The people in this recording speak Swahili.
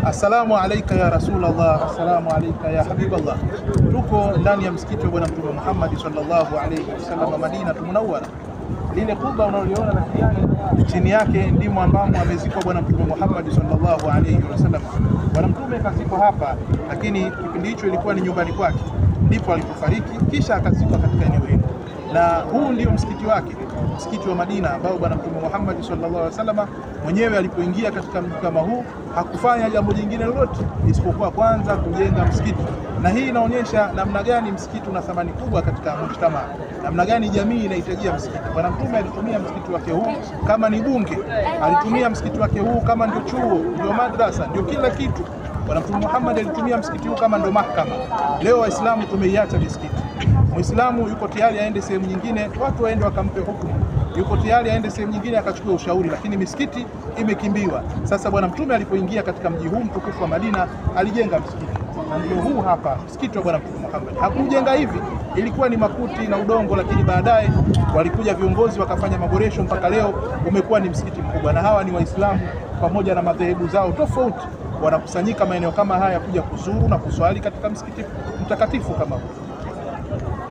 Assalamu alayka ya Rasulullah, assalamu alayka ya Habiballah. Tuko ndani ya msikiti wa Bwana Mtume Muhammad sallallahu alayhi wasallam, Madina Munawwara. Lile kubwa unaliona na kijani chini yake ndimo ambamo amezikwa Bwana Mtume Muhammad sallallahu alayhi wasallam. Bwana Mtume kazikwa hapa, lakini kipindi hicho ilikuwa ni nyumbani kwake, ndipo alipofariki, kisha akazikwa katika eneo hilo. Na huu ndio msikiti wake, msikiti wa Madina ambao Bwana Mtume Muhammad sallallahu alaihi wasallam mwenyewe alipoingia katika mji kama huu hakufanya jambo jingine lolote isipokuwa kwanza kujenga msikiti. Na hii inaonyesha namna gani msikiti una thamani kubwa katika mujtama, namna gani jamii inahitajia msikiti. Bwana Mtume alitumia msikiti wake huu kama ni bunge, alitumia msikiti wake huu kama ndio chuo, ndio madrasa, ndio kila kitu. Bwana Mtume Muhammad alitumia msikiti huu kama ndio mahakama. Leo Waislamu tumeiacha misikiti. Muislamu yuko tayari aende sehemu nyingine, watu waende wakampe hukumu. Yuko tayari aende sehemu nyingine akachukua ushauri, lakini misikiti imekimbiwa. Sasa Bwana Mtume alipoingia katika mji huu mtukufu wa Madina, alijenga msikiti. Na ndio huu hapa msikiti wa Bwana Mtume Muhammad. Hakujenga hivi, ilikuwa ni makuti na udongo, lakini baadaye walikuja viongozi wakafanya maboresho mpaka leo umekuwa ni msikiti mkubwa. Na hawa ni Waislamu pamoja na madhehebu zao tofauti, wanakusanyika maeneo kama haya kuja kuzuru na kuswali katika msikiti mtakatifu kama huu.